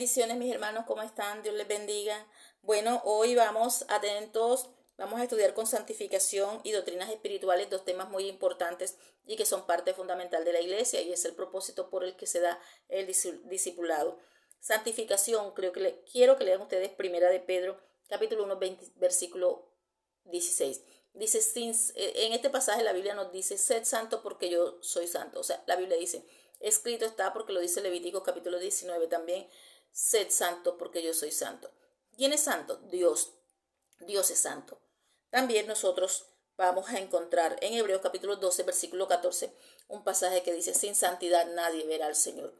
Bendiciones, mis hermanos, ¿cómo están? Dios les bendiga. Bueno, hoy vamos atentos, vamos a estudiar con santificación y doctrinas espirituales, dos temas muy importantes y que son parte fundamental de la iglesia, y es el propósito por el que se da el discipulado. Santificación, quiero que lean ustedes Primera de Pedro, capítulo 1, versículo 16. Dice, en este pasaje la Biblia nos dice, sed santo porque yo soy santo. O sea, la Biblia dice, escrito está, porque lo dice Levítico capítulo 19 también, sed santo porque yo soy santo. ¿Quién es santo? Dios. Dios es santo. También nosotros vamos a encontrar en Hebreos capítulo 12, versículo 14, un pasaje que dice, sin santidad nadie verá al Señor.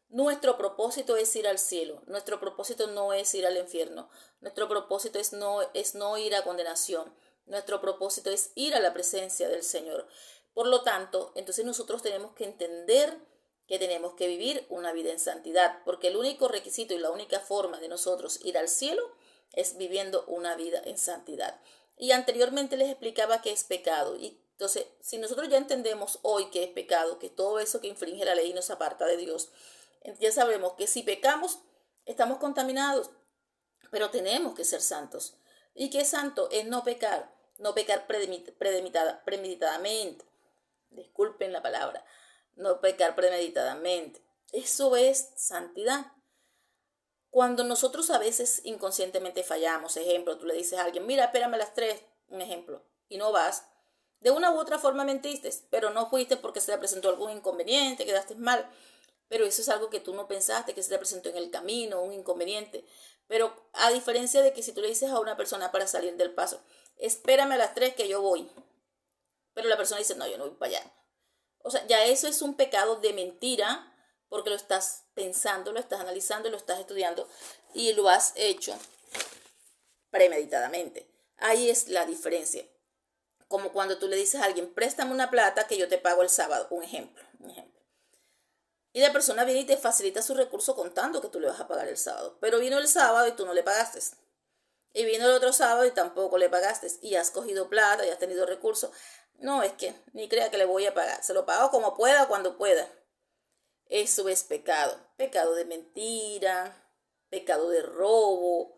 Nuestro propósito es ir al cielo. Nuestro propósito no es ir al infierno. Nuestro propósito es no ir a condenación. Nuestro propósito es ir a la presencia del Señor. Por lo tanto, entonces nosotros tenemos que entender que tenemos que vivir una vida en santidad, porque el único requisito y la única forma de nosotros ir al cielo es viviendo una vida en santidad. Y anteriormente les explicaba qué es pecado. Y entonces, si nosotros ya entendemos hoy qué es pecado, que todo eso que infringe la ley nos aparta de Dios, ya sabemos que si pecamos, estamos contaminados, pero tenemos que ser santos. ¿Y qué es santo? Es no pecar, no pecar premeditadamente. Disculpen la palabra, no pecar premeditadamente. Eso es santidad. Cuando nosotros a veces inconscientemente fallamos, ejemplo, tú le dices a alguien, mira, espérame a las 3, un ejemplo, y no vas, de una u otra forma mentiste, pero no fuiste porque se te presentó algún inconveniente, quedaste mal, pero eso es algo que tú no pensaste, que se te presentó en el camino, un inconveniente. Pero a diferencia de que si tú le dices a una persona para salir del paso, espérame a las 3 que yo voy, pero la persona dice, no, yo no voy para allá. O sea, ya eso es un pecado de mentira, porque lo estás pensando, lo estás analizando, lo estás estudiando y lo has hecho premeditadamente. Ahí es la diferencia. Como cuando tú le dices a alguien, préstame una plata que yo te pago el sábado, un ejemplo. Y la persona viene y te facilita su recurso contando que tú le vas a pagar el sábado. Pero vino el sábado y tú no le pagaste. Y vino el otro sábado y tampoco le pagaste. Y has cogido plata y has tenido recursos. No, es que ni crea que le voy a pagar. Se lo pago como pueda, cuando pueda. Eso es pecado. Pecado de mentira, pecado de robo.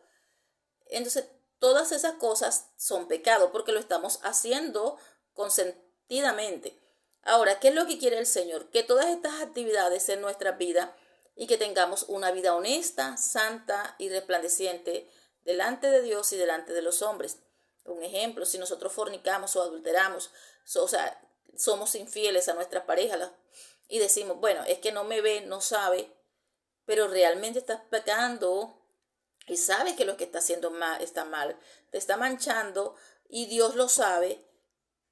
Entonces, todas esas cosas son pecado porque lo estamos haciendo consentidamente. Ahora, ¿qué es lo que quiere el Señor? Que todas estas actividades en nuestra vida y que tengamos una vida honesta, santa y resplandeciente delante de Dios y delante de los hombres. Un ejemplo, si nosotros fornicamos o adulteramos, o sea, somos infieles a nuestras parejas y decimos, bueno, es que no me ve, no sabe, pero realmente estás pecando y sabes que lo que está haciendo mal está mal, te está manchando y Dios lo sabe,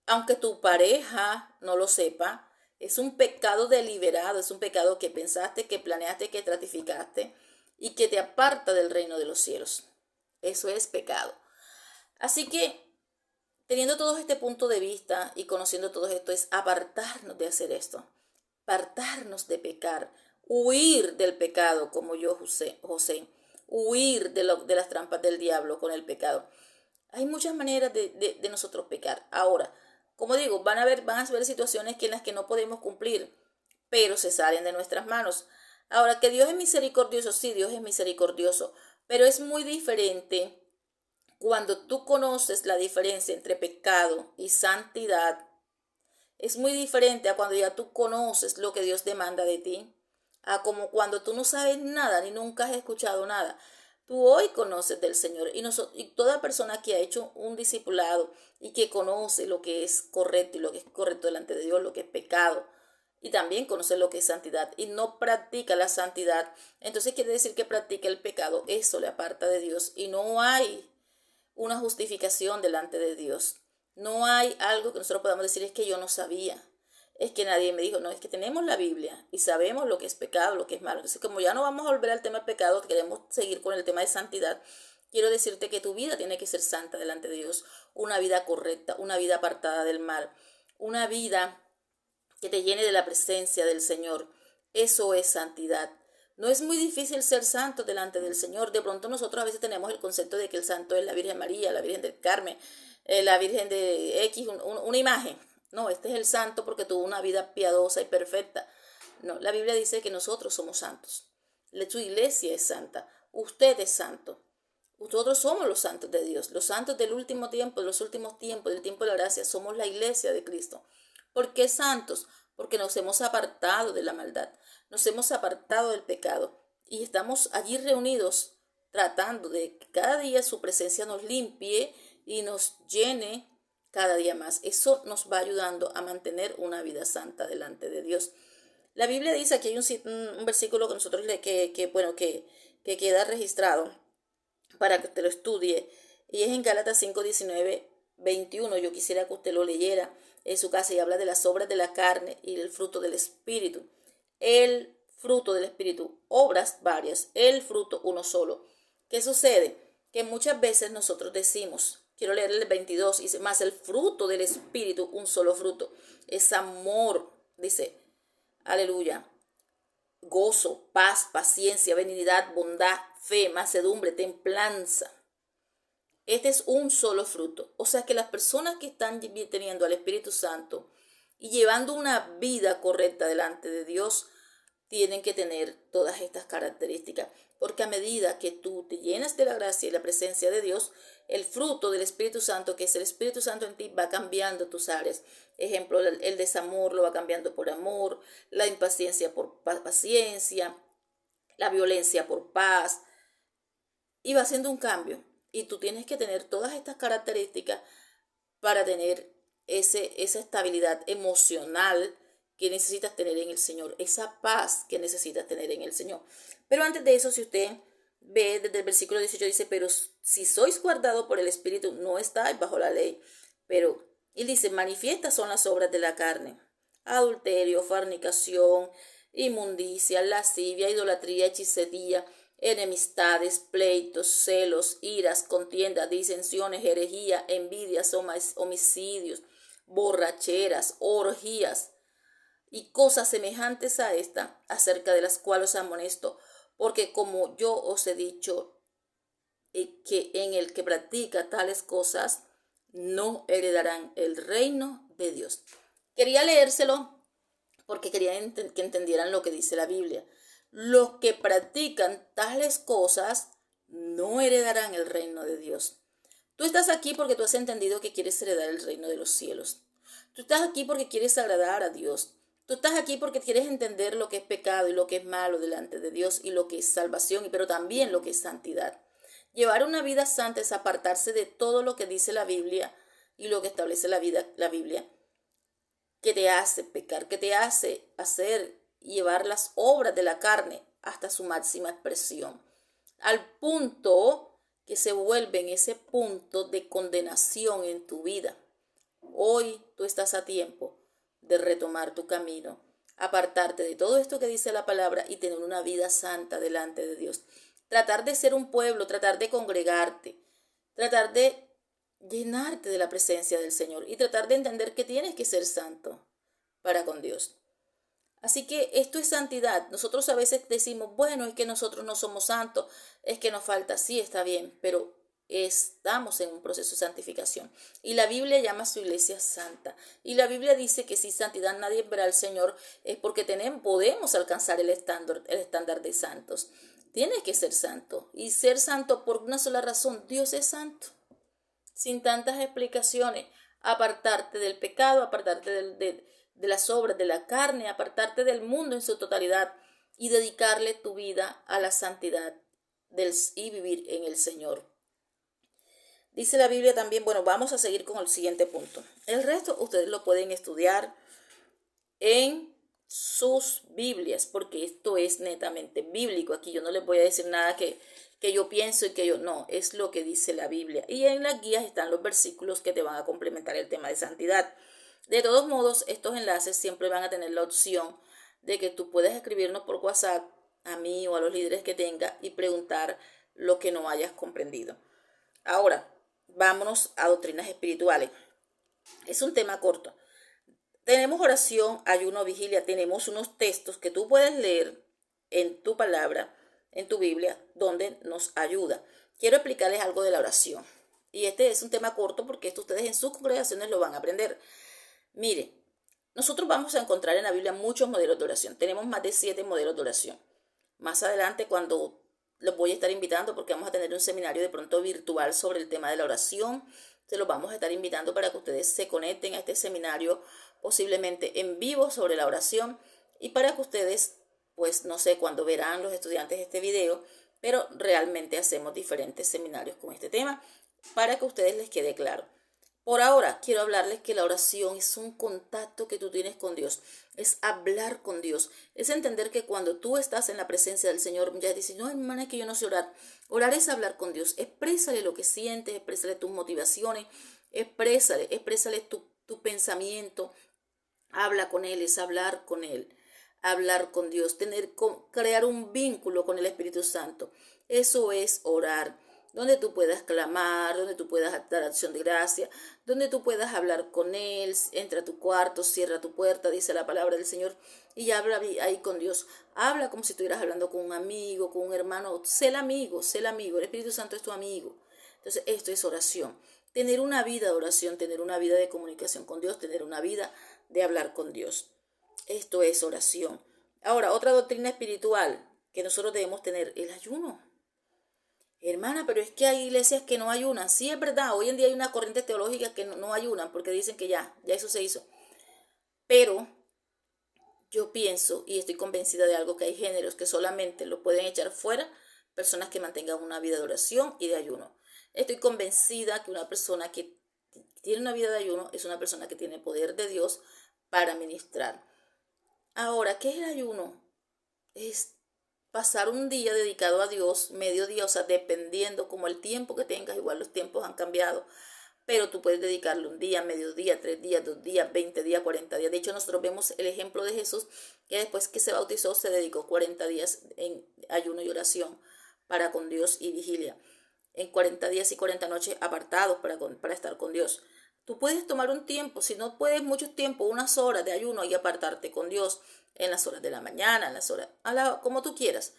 aunque tu pareja no lo sepa. Es un pecado deliberado, es un pecado que pensaste, que planeaste, que estratificaste y que te aparta del reino de los cielos. Eso es pecado. Así que, teniendo todo este punto de vista y conociendo todo esto, es apartarnos de hacer esto, apartarnos de pecar, huir del pecado como yo, José, huir de las trampas del diablo con el pecado. Hay muchas maneras de nosotros pecar. Ahora, como digo, van a haber situaciones en las que no podemos cumplir, pero se salen de nuestras manos. Ahora, que Dios es misericordioso, sí, Dios es misericordioso, pero es muy diferente cuando tú conoces la diferencia entre pecado y santidad. Es muy diferente a cuando ya tú conoces lo que Dios demanda de ti, a como cuando tú no sabes nada ni nunca has escuchado nada. Tú hoy conoces del Señor y toda persona que ha hecho un discipulado y que conoce lo que es correcto y lo que es correcto delante de Dios, lo que es pecado, y también conoce lo que es santidad y no practica la santidad, entonces quiere decir que practica el pecado. Eso le aparta de Dios y no hay una justificación delante de Dios. No hay algo que nosotros podamos decir, es que yo no sabía, es que nadie me dijo. No, es que tenemos la Biblia y sabemos lo que es pecado, lo que es malo. Entonces, como ya no vamos a volver al tema del pecado, queremos seguir con el tema de santidad, quiero decirte que tu vida tiene que ser santa delante de Dios, una vida correcta, una vida apartada del mal, una vida que te llene de la presencia del Señor. Eso es santidad. No es muy difícil ser santo delante del Señor. De pronto nosotros a veces tenemos el concepto de que el santo es la Virgen María, la Virgen del Carmen, la Virgen de X, una imagen. No, este es el santo porque tuvo una vida piadosa y perfecta. No, la Biblia dice que nosotros somos santos. Su iglesia es santa. Usted es santo. Nosotros somos los santos de Dios, los santos del último tiempo, de los últimos tiempos, del tiempo de la gracia. Somos la iglesia de Cristo. ¿Por qué santos? Porque nos hemos apartado de la maldad, nos hemos apartado del pecado y estamos allí reunidos tratando de que cada día su presencia nos limpie y nos llene cada día más. Eso nos va ayudando a mantener una vida santa delante de Dios. La Biblia dice, aquí hay un versículo que nosotros que queda registrado para que te lo estudie, y es en Gálatas 5, 19, 21. Yo quisiera que usted lo leyera en su casa, y habla de las obras de la carne y el fruto del Espíritu. El fruto del Espíritu, obras varias, el fruto uno solo. ¿Qué sucede? Que muchas veces nosotros decimos, quiero leer el 22, dice, más el fruto del Espíritu, un solo fruto, es amor, dice, aleluya, gozo, paz, paciencia, benignidad, bondad, fe, mansedumbre, templanza. Este es un solo fruto. O sea que las personas que están teniendo al Espíritu Santo y llevando una vida correcta delante de Dios, tienen que tener todas estas características. Porque a medida que tú te llenas de la gracia y la presencia de Dios, el fruto del Espíritu Santo, que es el Espíritu Santo en ti, va cambiando tus áreas. Ejemplo, el desamor lo va cambiando por amor, la impaciencia por paciencia, la violencia por paz, y va haciendo un cambio. Y tú tienes que tener todas estas características para tener esa estabilidad emocional que necesitas tener en el Señor, esa paz que necesitas tener en el Señor. Pero antes de eso, si usted ve desde el versículo 18, dice, pero si sois guardados por el Espíritu, no estáis bajo la ley. Pero, y dice, manifiestas son las obras de la carne: adulterio, fornicación, inmundicia, lascivia, idolatría, hechicería, enemistades, pleitos, celos, iras, contiendas, disensiones, herejía, envidias, homicidios, borracheras, orgías y cosas semejantes a esta, acerca de las cuales os amonesto, porque como yo os he dicho, que en el que practica tales cosas no heredarán el reino de Dios. Quería leérselo porque quería que entendieran lo que dice la Biblia. Los que practican tales cosas no heredarán el reino de Dios. Tú estás aquí porque tú has entendido que quieres heredar el reino de los cielos. Tú estás aquí porque quieres agradar a Dios. Tú estás aquí porque quieres entender lo que es pecado y lo que es malo delante de Dios, y lo que es salvación, pero también lo que es santidad. Llevar una vida santa es apartarse de todo lo que dice la Biblia y lo que establece la Biblia, que te hace pecar, que te hace hacer llevar las obras de la carne hasta su máxima expresión, al punto que se vuelve en ese punto de condenación en tu vida. Hoy tú estás a tiempo de retomar tu camino, apartarte de todo esto que dice la palabra y tener una vida santa delante de Dios. Tratar de ser un pueblo, tratar de congregarte, tratar de llenarte de la presencia del Señor y tratar de entender que tienes que ser santo para con Dios. Así que esto es santidad. Nosotros a veces decimos, bueno, es que nosotros no somos santos, es que nos falta, sí, está bien, pero estamos en un proceso de santificación. Y la Biblia llama a su iglesia santa. Y la Biblia dice que si santidad nadie verá al Señor, es porque podemos alcanzar el estándar de santos. Tienes que ser santo. Y ser santo por una sola razón: Dios es santo. Sin tantas explicaciones, apartarte del pecado, apartarte de las obras de la carne, apartarte del mundo en su totalidad y dedicarle tu vida a la santidad y vivir en el Señor. Dice la Biblia también, bueno, vamos a seguir con el siguiente punto. El resto ustedes lo pueden estudiar en sus Biblias, porque esto es netamente bíblico. Aquí yo no les voy a decir nada que yo pienso y que yo no, es lo que dice la Biblia. Y en las guías están los versículos que te van a complementar el tema de santidad. De todos modos, estos enlaces siempre van a tener la opción de que tú puedas escribirnos por WhatsApp a mí o a los líderes que tenga y preguntar lo que no hayas comprendido. Ahora, vámonos a doctrinas espirituales. Es un tema corto. Tenemos oración, ayuno, vigilia, tenemos unos textos que tú puedes leer en tu palabra, en tu Biblia, donde nos ayuda. Quiero explicarles algo de la oración. Y este es un tema corto porque esto ustedes en sus congregaciones lo van a aprender. Mire, nosotros vamos a encontrar en la Biblia muchos modelos de oración. Tenemos más de 7 modelos de oración. Más adelante cuando los voy a estar invitando, porque vamos a tener un seminario de pronto virtual sobre el tema de la oración, se los vamos a estar invitando para que ustedes se conecten a este seminario posiblemente en vivo sobre la oración y para que ustedes, pues no sé cuándo verán los estudiantes este video, pero realmente hacemos diferentes seminarios con este tema para que a ustedes les quede claro. Por ahora quiero hablarles que la oración es un contacto que tú tienes con Dios, es hablar con Dios, es entender que cuando tú estás en la presencia del Señor, ya dices, no hermana, es que yo no sé orar. Orar es hablar con Dios, exprésale lo que sientes, exprésale tus motivaciones, exprésale tu pensamiento, habla con Él, es hablar con Él, hablar con Dios, crear un vínculo con el Espíritu Santo. Eso es orar, donde tú puedas clamar, donde tú puedas dar acción de gracia, donde tú puedas hablar con Él, entra a tu cuarto, cierra tu puerta, dice la palabra del Señor, y habla ahí con Dios. Habla como si estuvieras hablando con un amigo, con un hermano. Sé el amigo, el Espíritu Santo es tu amigo. Entonces, esto es oración. Tener una vida de oración, tener una vida de comunicación con Dios, tener una vida de hablar con Dios. Esto es oración. Ahora, otra doctrina espiritual que nosotros debemos tener, el ayuno. Hermana, pero es que hay iglesias que no ayunan. Sí, es verdad, hoy en día hay una corriente teológica que no ayunan porque dicen que ya eso se hizo. Pero yo pienso y estoy convencida de algo, que hay géneros que solamente lo pueden echar fuera personas que mantengan una vida de oración y de ayuno. Estoy convencida que una persona que tiene una vida de ayuno es una persona que tiene poder de Dios para ministrar. Ahora, ¿qué es el ayuno? Es pasar un día dedicado a Dios, medio día, o sea, dependiendo como el tiempo que tengas, igual los tiempos han cambiado, pero tú puedes dedicarle un día, medio día, 3 días, 2 días, 20 días, 40 días. De hecho, nosotros vemos el ejemplo de Jesús, que después que se bautizó se dedicó 40 días en ayuno y oración para con Dios y vigilia, en 40 días y 40 noches apartados para estar con Dios. Tú puedes tomar un tiempo, si no puedes mucho tiempo, unas horas de ayuno y apartarte con Dios en las horas de la mañana, en las horas, como tú quieras,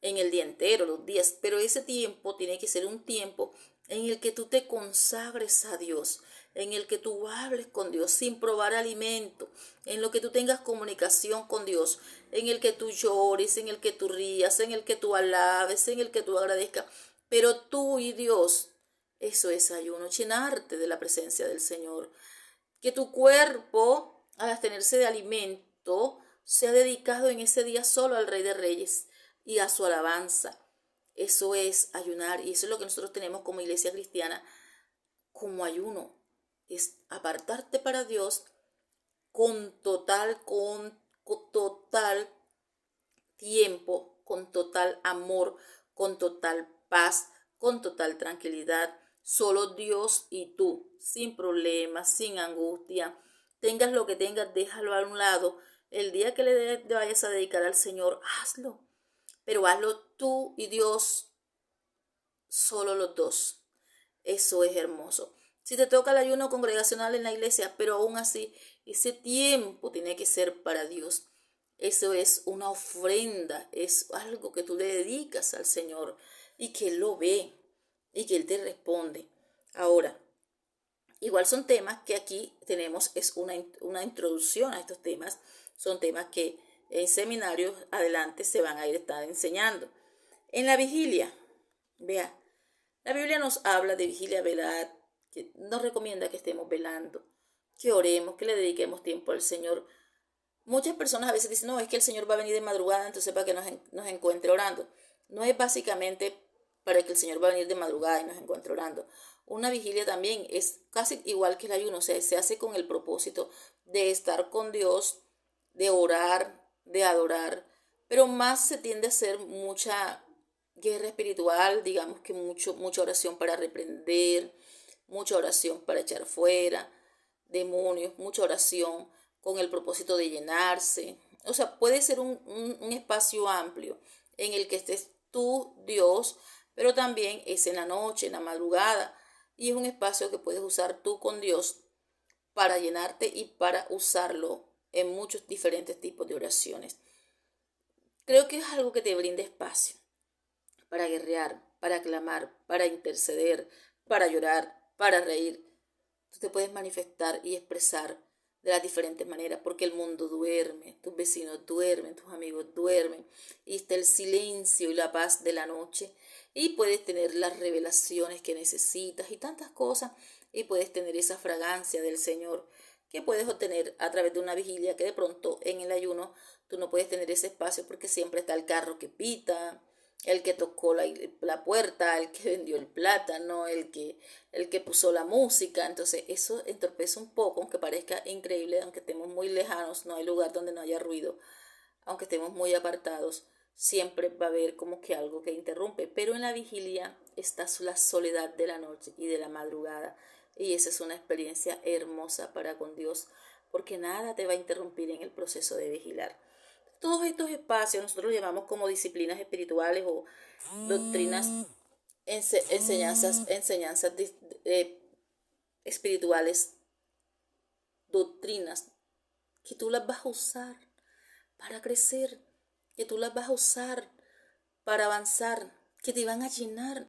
en el día entero, los días, pero ese tiempo tiene que ser un tiempo en el que tú te consagres a Dios, en el que tú hables con Dios sin probar alimento, en lo que tú tengas comunicación con Dios, en el que tú llores, en el que tú rías, en el que tú alabes, en el que tú agradezcas, pero tú y Dios, eso es ayuno, llenarte de la presencia del Señor, que tu cuerpo, al abstenerse de alimento, sea dedicado en ese día solo al Rey de Reyes y a su alabanza. Eso es ayunar y eso es lo que nosotros tenemos como iglesia cristiana como ayuno. Es apartarte para Dios con total tiempo, con total amor, con total paz, con total tranquilidad. Solo Dios y tú, sin problemas, sin angustia. Tengas lo que tengas, déjalo a un lado. El día que le vayas a dedicar al Señor, hazlo. Pero hazlo tú y Dios, solo los dos. Eso es hermoso. Si te toca el ayuno congregacional en la iglesia, pero aún así, ese tiempo tiene que ser para Dios. Eso es una ofrenda, es algo que tú le dedicas al Señor y que Él lo ve y que Él te responde. Ahora, igual son temas que aquí tenemos, es una introducción a estos temas, son temas que en seminarios adelante se van a ir estar enseñando. En la vigilia, vea, la Biblia nos habla de vigilia, velad, que nos recomienda que estemos velando, que oremos, que le dediquemos tiempo al Señor. Muchas personas a veces dicen, no, es que el Señor va a venir de madrugada, entonces para que nos encuentre orando. No es básicamente para que el Señor va a venir de madrugada y nos encuentre orando. Una vigilia también es casi igual que el ayuno, o sea, se hace con el propósito de estar con Dios, de orar, de adorar, pero más se tiende a hacer mucha guerra espiritual, digamos que mucha oración para reprender, mucha oración para echar fuera demonios, mucha oración con el propósito de llenarse. O sea, puede ser un espacio amplio en el que estés tú, Dios, pero también es en la noche, en la madrugada, y es un espacio que puedes usar tú con Dios para llenarte y para usarlo en muchos diferentes tipos de oraciones. Creo que es algo que te brinda espacio para guerrear, para clamar, para interceder, para llorar, para reír. Tú te puedes manifestar y expresar de las diferentes maneras, porque el mundo duerme, tus vecinos duermen, tus amigos duermen, y está el silencio y la paz de la noche, y puedes tener las revelaciones que necesitas y tantas cosas, y puedes tener esa fragancia del Señor que puedes obtener a través de una vigilia, que de pronto en el ayuno tú no puedes tener ese espacio porque siempre está el carro que pita, el que tocó la puerta, el que vendió el plátano, el que puso la música. Entonces eso entorpece un poco, aunque parezca increíble, aunque estemos muy lejanos, no hay lugar donde no haya ruido, aunque estemos muy apartados, siempre va a haber como que algo que interrumpe. Pero en la vigilia está la soledad de la noche y de la madrugada, y esa es una experiencia hermosa para con Dios, porque nada te va a interrumpir en el proceso de vigilar. Todos estos espacios nosotros los llamamos como disciplinas espirituales o doctrinas, enseñanzas espirituales, doctrinas que tú las vas a usar para crecer, que tú las vas a usar para avanzar, que te van a llenar